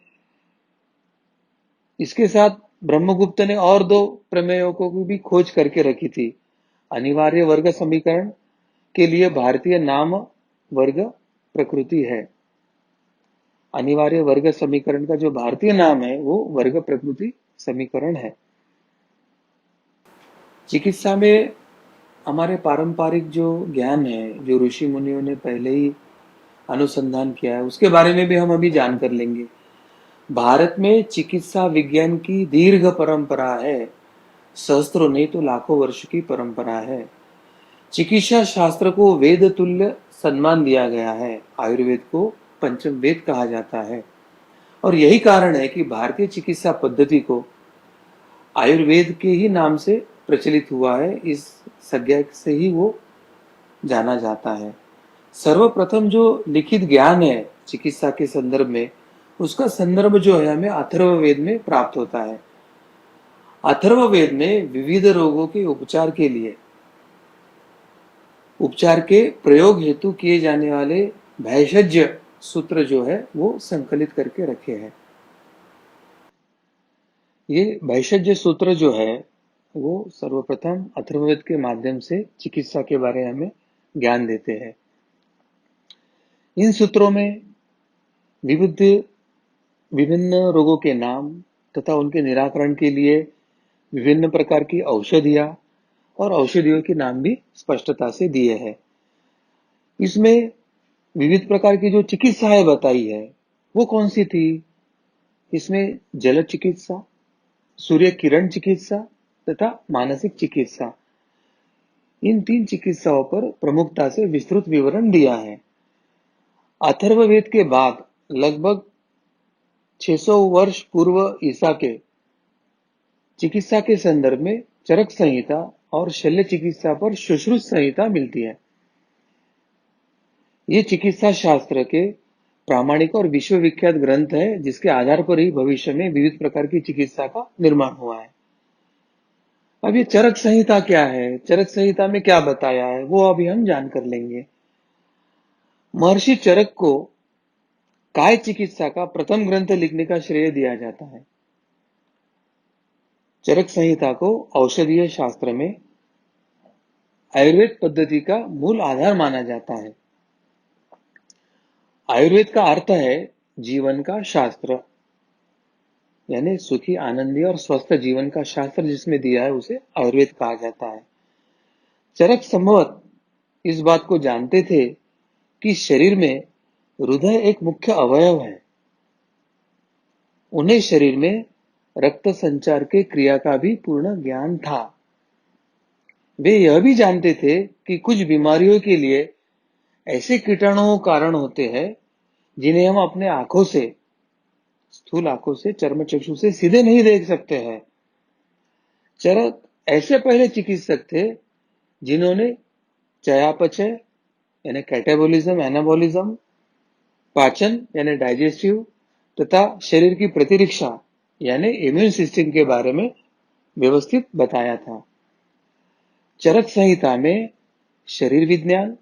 इसके साथ ब्रह्मगुप्त ने और 2 प्रमेयों को भी खोज करके रखी थी। अनिवार्य वर्ग समीकरण के लिए भारतीय नाम वर्ग प्रकृति है। अनिवार्य वर्ग समीकरण का जो भारतीय नाम है वो वर्ग प्रकृति समीकरण है। चिकित्सा में हमारे पारंपरिक जो ज्ञान है, जो ऋषि मुनियों ने पहले ही अनुसंधान किया है, उसके बारे में भी हम अभी जान कर लेंगे। भारत में चिकित्सा विज्ञान की दीर्घ परंपरा है, सहस्त्रों नहीं तो लाखों वर्ष की परंपरा है। चिकित्सा शास्त्र को वेद तुल्य सम्मान दिया गया है। आयुर्वेद को पंचम वेद कहा जाता है और यही कारण है कि भारतीय चिकित्सा पद्धति को आयुर्वेद के ही नाम से प्रचलित हुआ है, इस संज्ञा से ही वो जाना जाता है। सर्वप्रथम जो लिखित ज्ञान है चिकित्सा के संदर्भ में, उसका संदर्भ जो है हमें अथर्ववेद में प्राप्त होता है। अथर्ववेद में विविध रोगों के उपचार के लिए, उपचार के प्रयोग हेतु किए जाने वाले भैषज सूत्र जो है वो संकलित करके रखे हैं। ये भैषज सूत्र जो है वो सर्वप्रथम अथर्ववेद के माध्यम से चिकित्सा के बारे में हमें ज्ञान देते हैं। इन सूत्रों में विभिन्न रोगों के नाम तथा उनके निराकरण के लिए विभिन्न प्रकार की औषधियां और औषधियों के नाम भी स्पष्टता से दिए हैं। इसमें विविध प्रकार की जो चिकित्साएं बताई है वो कौन सी थी? इसमें जल चिकित्सा, सूर्य किरण चिकित्सा तथा मानसिक चिकित्सा, इन 3 चिकित्साओं पर प्रमुखता से विस्तृत विवरण दिया है। अथर्ववेद के बाद लगभग 600 वर्ष पूर्व ईसा के चिकित्सा के संदर्भ में चरक संहिता और शल्य चिकित्सा पर सुश्रुत संहिता मिलती है। ये चिकित्सा शास्त्र के प्रामाणिक और विश्वविख्यात ग्रंथ है, जिसके आधार पर ही भविष्य में विविध प्रकार की चिकित्सा का निर्माण हुआ है। अब ये चरक संहिता क्या है, चरक संहिता में क्या बताया है, वो अभी हम जान कर लेंगे। महर्षि चरक को काय चिकित्सा का प्रथम ग्रंथ लिखने का श्रेय दिया जाता है। चरक संहिता को औषधीय शास्त्र में आयुर्वेद पद्धति का मूल आधार माना जाता है। आयुर्वेद का अर्थ है जीवन का शास्त्र, यानी सुखी, आनंदी और स्वस्थ जीवन का शास्त्र जिसमें दिया है उसे आयुर्वेद कहा जाता है। चरक संभवत इस बात को जानते थे कि शरीर में हृदय एक मुख्य अवयव है। उन्हें शरीर में रक्त संचार के क्रिया का भी पूर्ण ज्ञान था। वे यह भी जानते थे कि कुछ बीमारियों के लिए ऐसे कीटाणु कारण होते हैं जिन्हें हम अपने आंखों से, स्थूल आंखों से, चर्म चक्षु से सीधे नहीं देख सकते हैं। चरक ऐसे पहले चिकित्सक थे जिन्होंने चयापचय यानी कैटाबोलिज्म, एनाबोलिज्म, पाचन यानी डाइजेस्टिव तथा शरीर की प्रतिरक्षा यानी इम्यून सिस्टम के बारे में व्यवस्थित बताया था। चरक संहिता में शरीर विज्ञान,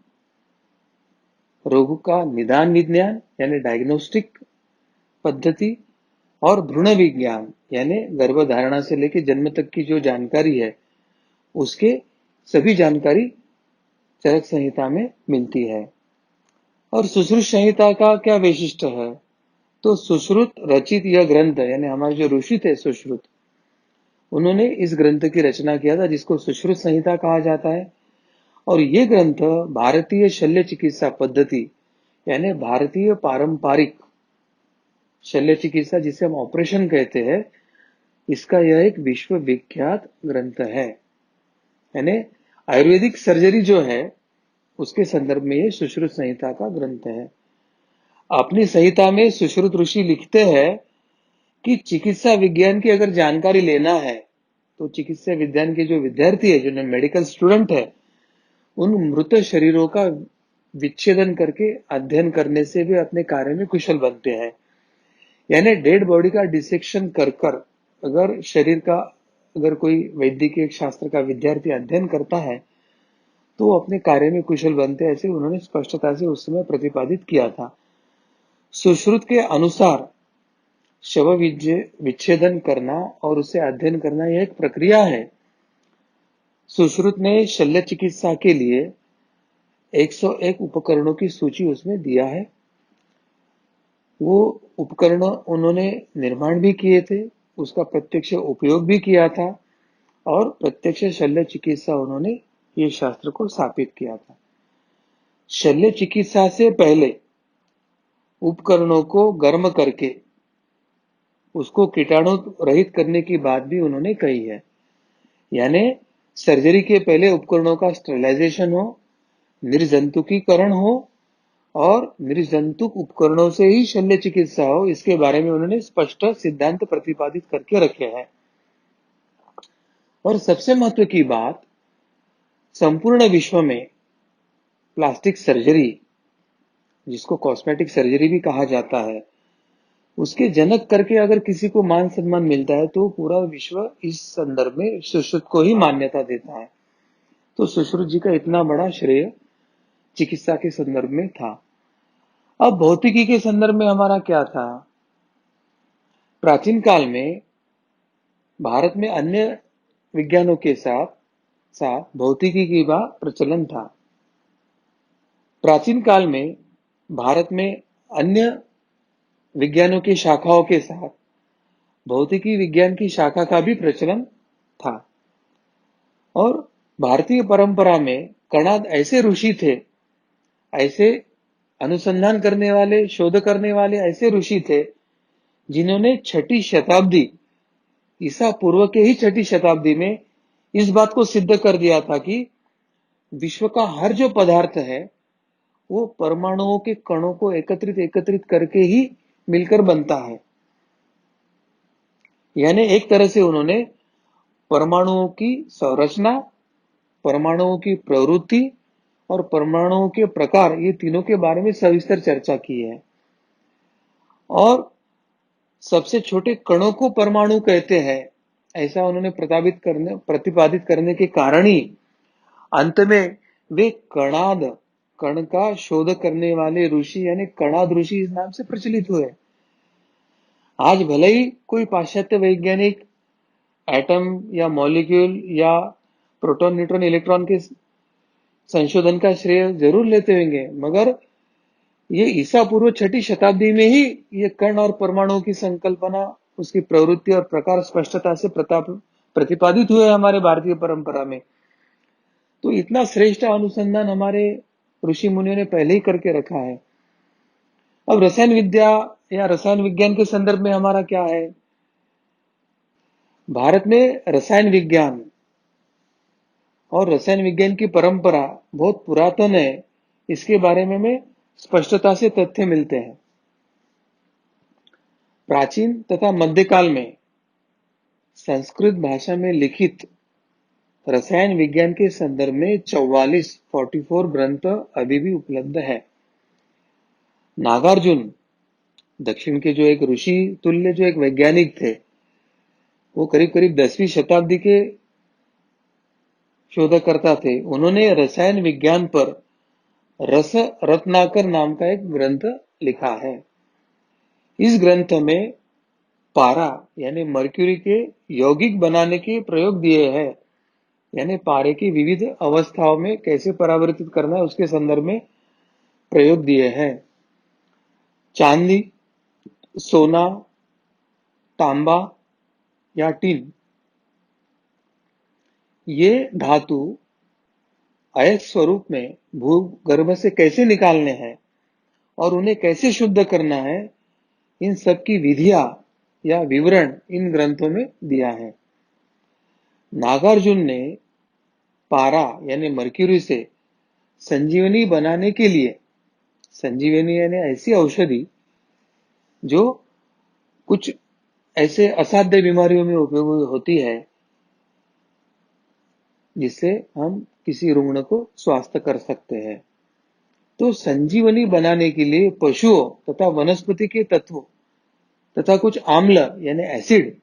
रोग का निदान विज्ञान यानी डायग्नोस्टिक पद्धति और भ्रूण विज्ञान यानी गर्भधारणा से लेकर जन्म तक की जो जानकारी है उसके सभी जानकारी चरक संहिता में मिलती है। और सुश्रुत संहिता का क्या वैशिष्ट्य है, तो सुश्रुत रचित यह ग्रंथ यानी हमारे जो ऋषि थे सुश्रुत, उन्होंने इस ग्रंथ की रचना किया था जिसको सुश्रुत संहिता कहा जाता है। और ये ग्रंथ भारतीय शल्य चिकित्सा पद्धति यानी भारतीय पारंपरिक शल्य चिकित्सा जिसे हम ऑपरेशन कहते हैं, इसका यह एक विश्व विख्यात ग्रंथ है। यानी आयुर्वेदिक सर्जरी जो है उसके संदर्भ में ये सुश्रुत संहिता का ग्रंथ है। अपनी संहिता में सुश्रुत ऋषि लिखते हैं कि चिकित्सा विज्ञान की अगर जानकारी लेना है तो चिकित्सा विज्ञान के जो विद्यार्थी है, जो मेडिकल स्टूडेंट है, उन मृत शरीरों का विच्छेदन करके अध्ययन करने से भी अपने कार्य में कुशल बनते हैं। यानी डेड बॉडी का डिसेक्शन कर अगर शरीर का अगर कोई वैद्यकीय शास्त्र का विद्यार्थी अध्ययन करता है तो वो अपने कार्य में कुशल बनते हैं, ऐसे उन्होंने स्पष्टता से उस समय प्रतिपादित किया था। सुश्रुत के अनुसार शव विच्छेदन करना और उसे अध्ययन करना यह एक प्रक्रिया है। सुश्रुत ने शल्य चिकित्सा के लिए 101 उपकरणों की सूची उसमें दिया है। वो उपकरण उन्होंने निर्माण भी किए थे, उसका प्रत्यक्ष उपयोग भी किया था और प्रत्यक्ष शल्य चिकित्सा उन्होंने ये शास्त्र को स्थापित किया था। शल्य चिकित्सा से पहले उपकरणों को गर्म करके उसको कीटाणु रहित करने की बात भी उन्होंने कही है। यानी सर्जरी के पहले उपकरणों का स्टरलाइजेशन हो, निर्जंतुकीकरण हो और निर्जंतुक उपकरणों से ही शल्य चिकित्सा हो, इसके बारे में उन्होंने स्पष्ट सिद्धांत प्रतिपादित करके रखे हैं। और सबसे महत्व की बात, संपूर्ण विश्व में प्लास्टिक सर्जरी, जिसको कॉस्मेटिक सर्जरी भी कहा जाता है, उसके जनक करके अगर किसी को मान सम्मान मिलता है तो पूरा विश्व इस संदर्भ में सुश्रुत को ही मान्यता देता है। तो सुश्रुत जी का इतना बड़ा श्रेय चिकित्सा के संदर्भ में था। अब भौतिकी के संदर्भ में हमारा क्या था? प्राचीन काल में भारत में अन्य विज्ञानों के साथ साथ भौतिकी की का प्रचलन था। प्राचीन काल में भारत में अन्य विज्ञानों की शाखाओं के साथ भौतिकी विज्ञान की शाखा का भी प्रचलन था। और भारतीय परंपरा में कणाद ऐसे ऋषि थे, ऐसे अनुसंधान करने वाले, शोध करने वाले ऐसे ऋषि थे जिन्होंने 6ठी शताब्दी, ईसा पूर्व के ही 6ठी शताब्दी में इस बात को सिद्ध कर दिया था कि विश्व का हर जो पदार्थ है वो परमाणुओं के कणों को एकत्रित एकत्रित करके ही मिलकर बनता है। यानी एक तरह से उन्होंने परमाणुओं की संरचना, परमाणुओं की प्रवृत्ति और परमाणुओं के प्रकार, ये तीनों के बारे में सविस्तर चर्चा की है। और सबसे छोटे कणों को परमाणु कहते हैं, ऐसा उन्होंने प्रतिपादित करने के कारण ही अंत में वे कण का शोध करने वाले ऋषि यानी कणाद ऋषि इस नाम से प्रचलित हुए। आज भले ही कोई पाश्चात्य वैज्ञानिक एटम या मॉलिक्यूल या प्रोटॉन, न्यूट्रॉन, इलेक्ट्रॉन के संशोधन का श्रेय जरूर लेते होंगे, मगर ये ईसा पूर्व 6ठी शताब्दी में ही ये कण और परमाणुओं की संकल्पना, उसकी प्रवृत्ति और प्रकार स्पष्टता से प्रतिपादित हुए हमारे भारतीय परंपरा में। तो इतना श्रेष्ठ अनुसंधान हमारे ऋषि मुनियों ने पहले ही करके रखा है। अब रसायन विद्या या रसायन विज्ञान के संदर्भ में हमारा क्या है? भारत में रसायन विज्ञान और रसायन विज्ञान की परंपरा बहुत पुरातन है, इसके बारे में हमें स्पष्टता से तथ्य मिलते हैं। प्राचीन तथा मध्यकाल में संस्कृत भाषा में लिखित रसायन विज्ञान के संदर्भ में 44 ग्रंथ अभी भी उपलब्ध है। नागार्जुन, दक्षिण के जो एक ऋषि तुल्य जो एक वैज्ञानिक थे, वो करीब करीब 10वीं शताब्दी के शोधकर्ता थे। उन्होंने रसायन विज्ञान पर रस रत्नाकर नाम का एक ग्रंथ लिखा है। इस ग्रंथ में पारा यानी मर्क्यूरी के यौगिक बनाने के प्रयोग दिए हैं, यानी पारे की विविध अवस्थाओं में कैसे परावर्तित करना है उसके संदर्भ में प्रयोग दिए हैं। चांदी, सोना, तांबा या टिन, ये धातु अयस्क स्वरूप में भूगर्भ से कैसे निकालने हैं और उन्हें कैसे शुद्ध करना है, इन सब की विधियां या विवरण इन ग्रंथों में दिया है। नागार्जुन ने पारा यानी मर्क्यूरी से संजीवनी बनाने के लिए, संजीवनी यानी ऐसी औषधि जो कुछ ऐसे असाध्य बीमारियों में उपयोगी होती है, जिससे हम किसी रुग्ण को स्वस्थ कर सकते हैं। तो संजीवनी बनाने के लिए पशुओं तथा वनस्पति के तत्वों तथा कुछ आम्ल यानी एसिड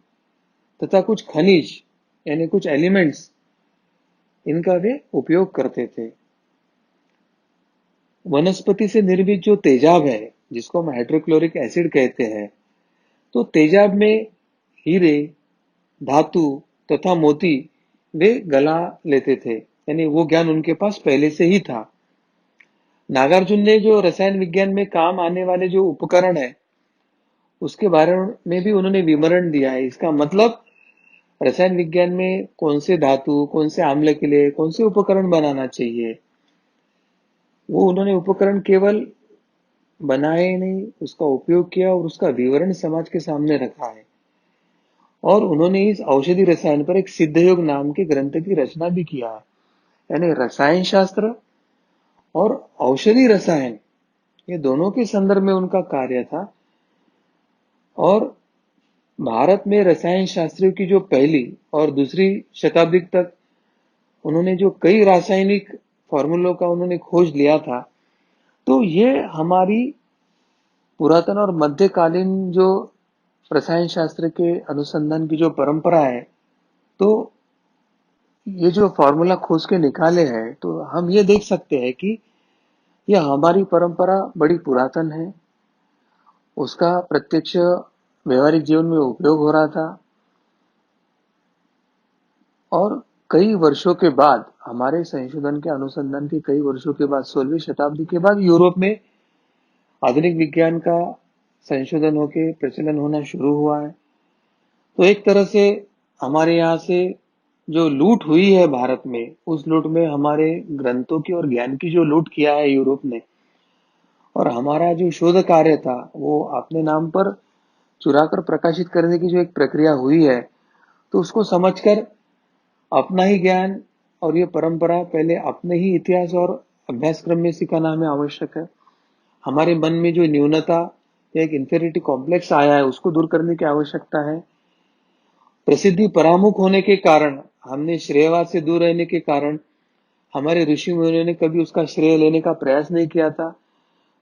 तथा कुछ खनिज यानी कुछ एलिमेंट्स, इनका वे उपयोग करते थे। वनस्पति से निर्मित जो तेजाब है, जिसको हम हाइड्रोक्लोरिक एसिड कहते हैं, तो तेजाब में हीरे, धातु तथा मोती वे गला लेते थे, यानी वो ज्ञान उनके पास पहले से ही था। नागार्जुन ने जो रसायन विज्ञान में काम आने वाले जो उपकरण है, उसके बारे में भी उन्होंने विवरण दिया है। इसका मतलब रसायन विज्ञान में कौन से धातु, कौन से आम्ल के लिए कौन से उपकरण बनाना चाहिए, वो उन्होंने उपकरण केवल बनाए नहीं, उसका उपयोग किया और उसका विवरण समाज के सामने रखा है। और उन्होंने इस औषधि रसायन पर एक सिद्धयोग नाम के ग्रंथ की रचना भी किया है। यानी रसायन शास्त्र और औषधि रसायन, ये दोनों के संदर्भ में उनका कार्य था। और भारत में रसायन शास्त्रियों की जो पहली और दूसरी शताब्दी तक उन्होंने जो कई रासायनिक फॉर्मूलों का उन्होंने खोज लिया था, तो ये हमारी पुरातन और मध्यकालीन जो रसायन शास्त्र के अनुसंधान की जो परंपरा है, तो ये जो फॉर्मूला खोज के निकाले हैं, तो हम ये देख सकते हैं कि यह हमारी परंपरा बड़ी पुरातन है, उसका प्रत्यक्ष व्यवहारिक जीवन में उपयोग हो रहा था। और कई वर्षों के बाद, हमारे संशोधन के अनुसंधान के कई वर्षों के बाद, 16वीं शताब्दी के बाद यूरोप में आधुनिक विज्ञान का संशोधन होकर प्रचलन होना शुरू हुआ है। तो एक तरह से हमारे यहाँ से जो लूट हुई है भारत में, उस लूट में हमारे ग्रंथों की और ज्ञान की जो लूट किया है यूरोप ने, और हमारा जो शोध कार्य था वो अपने नाम पर चुराकर प्रकाशित करने की जो एक प्रक्रिया हुई है, तो उसको समझकर अपना ही ज्ञान और ये परंपरा पहले अपने ही इतिहास और अभ्यासक्रम में सिखाना हमें आवश्यक है। हमारे मन में जो न्यूनता या एक इंफीरियरिटी कॉम्प्लेक्स आया है उसको दूर करने की आवश्यकता है। प्रसिद्धि परामुख होने के कारण, हमने श्रेयवाद से दूर रहने के कारण हमारे ऋषि मुनियों ने कभी उसका श्रेय लेने का प्रयास नहीं किया था,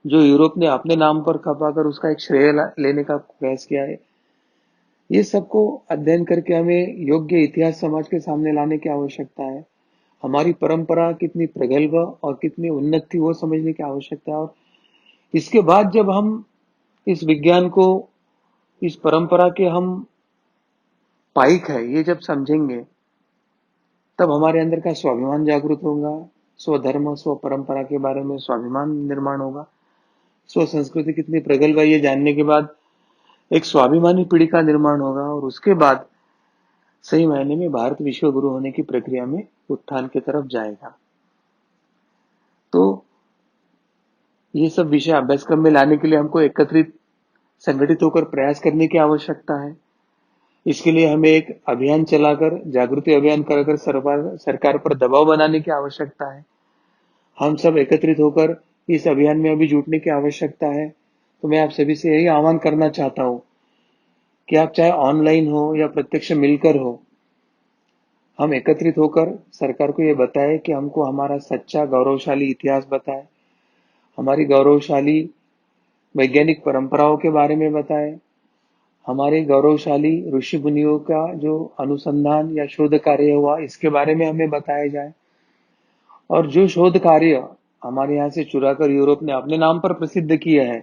जो यूरोप ने अपने नाम पर खपाकर उसका एक श्रेय लेने का प्रयास किया है। ये सबको अध्ययन करके हमें योग्य इतिहास समाज के सामने लाने की आवश्यकता है। हमारी परंपरा कितनी प्रगल्भ और कितनी उन्नत थी वो समझने की आवश्यकता है। और इसके बाद जब हम इस विज्ञान को, इस परंपरा के हम पाइक है ये जब समझेंगे, तब हमारे अंदर का स्वाभिमान जागृत होगा। स्वधर्म स्व परंपरा के बारे में स्वाभिमान निर्माण होगा। स्व संस्कृति कितनी प्रगल्भ है ये जानने के बाद एक स्वाभिमानी पीढ़ी का निर्माण होगा, और उसके बाद सही मायने में भारत विश्व गुरु होने की प्रक्रिया में उत्थान की तरफ जाएगा। तो ये सब विषय अभ्यासक्रम में लाने के लिए हमको एकत्रित, संगठित होकर प्रयास करने की आवश्यकता है। इसके लिए हमें एक अभियान चलाकर, जागृति अभियान कर सरकार पर दबाव बनाने की आवश्यकता है। हम सब एकत्रित होकर इस अभियान में अभी जुटने की आवश्यकता है। तो मैं आप सभी से यही आह्वान करना चाहता हूं कि आप चाहे ऑनलाइन हो या प्रत्यक्ष मिलकर हो, हम एकत्रित होकर सरकार को ये बताएं कि हमको हमारा सच्चा गौरवशाली इतिहास बताए, हमारी गौरवशाली वैज्ञानिक परंपराओं के बारे में बताए, हमारे गौरवशाली ऋषि मुनियों का जो अनुसंधान या शोध कार्य हुआ इसके बारे में हमें बताया जाए। और जो शोध कार्य हमारे यहाँ से चुराकर यूरोप ने अपने नाम पर प्रसिद्ध किया है,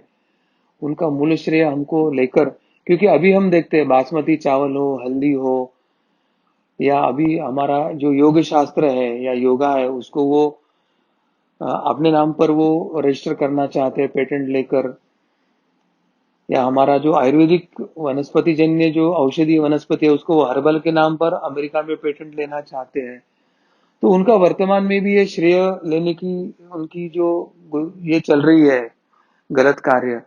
उनका मूल श्रेय हमको लेकर, क्योंकि अभी हम देखते हैं बासमती चावल हो, हल्दी हो, या अभी हमारा जो योग शास्त्र है या योगा है उसको वो अपने नाम पर वो रजिस्टर करना चाहते हैं पेटेंट लेकर, या हमारा जो आयुर्वेदिक वनस्पति जन्य जो औषधि वनस्पति है उसको वो हर्बल के नाम पर अमेरिका में पेटेंट लेना चाहते हैं। तो उनका वर्तमान में भी ये श्रेय लेने की उनकी जो ये चल रही है गलत कार्य,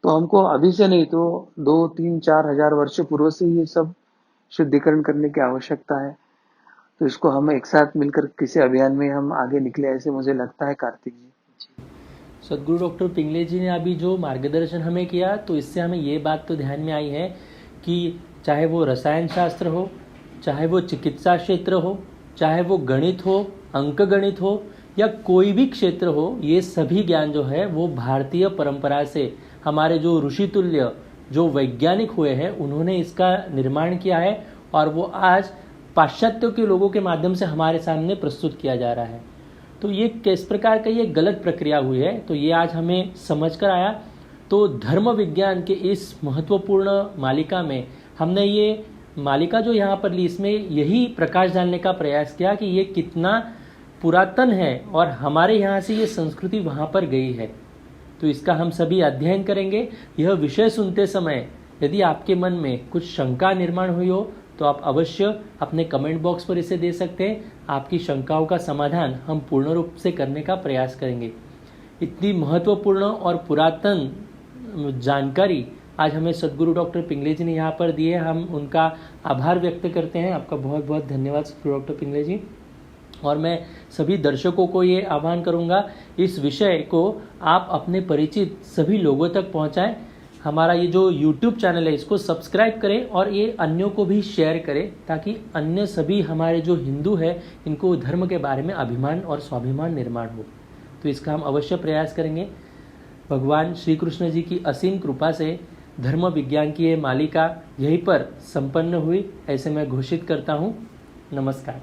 तो हमको अभी से नहीं तो 2, 3, 4 हजार वर्ष पूर्व से ये सब शुद्धिकरण करने की आवश्यकता है। तो इसको हम एक साथ मिलकर किसी अभियान में हम आगे निकले, ऐसे मुझे लगता है कार्तिक जी। सदगुरु डॉक्टर पिंगले जी ने अभी जो मार्गदर्शन हमें किया, तो इससे हमें ये बात तो ध्यान में आई है कि चाहे वो रसायन शास्त्र हो, चाहे वो चिकित्सा क्षेत्र हो, चाहे वो गणित हो, अंक गणित हो, या कोई भी क्षेत्र हो, ये सभी ज्ञान जो है वो भारतीय परंपरा से हमारे जो ऋषि तुल्य जो वैज्ञानिक हुए हैं उन्होंने इसका निर्माण किया है, और वो आज पाश्चात्यों के लोगों के माध्यम से हमारे सामने प्रस्तुत किया जा रहा है। तो ये किस प्रकार का ये गलत प्रक्रिया हुई है, तो ये आज हमें समझ कर आया। तो धर्म विज्ञान के इस महत्वपूर्ण मालिका में हमने ये मालिका जो यहाँ पर ली, इसमें यही प्रकाश डालने का प्रयास किया कि ये कितना पुरातन है और हमारे यहाँ से ये संस्कृति वहाँ पर गई है। तो इसका हम सभी अध्ययन करेंगे। यह विषय सुनते समय यदि आपके मन में कुछ शंका निर्माण हुई हो तो आप अवश्य अपने कमेंट बॉक्स पर इसे दे सकते हैं। आपकी शंकाओं का समाधान हम पूर्ण रूप से करने का प्रयास करेंगे। इतनी महत्वपूर्ण और पुरातन जानकारी आज हमें सदगुरु डॉक्टर पिंगले जी ने यहाँ पर दी है। हम उनका आभार व्यक्त करते हैं। आपका बहुत बहुत धन्यवाद सदगुरु डॉक्टर पिंगले जी। और मैं सभी दर्शकों को ये आह्वान करूँगा, इस विषय को आप अपने परिचित सभी लोगों तक पहुँचाएं। हमारा ये जो YouTube चैनल है इसको सब्सक्राइब करें और ये अन्यों को भी शेयर करें, ताकि अन्य सभी हमारे जो हिंदू है इनको धर्म के बारे में अभिमान और स्वाभिमान निर्माण हो। तो इसका हम अवश्य प्रयास करेंगे। भगवान श्री कृष्ण जी की असीम कृपा से धर्म विज्ञान की ये मालिका यहीं पर संपन्न हुई, ऐसे मैं घोषित करता हूँ। नमस्कार।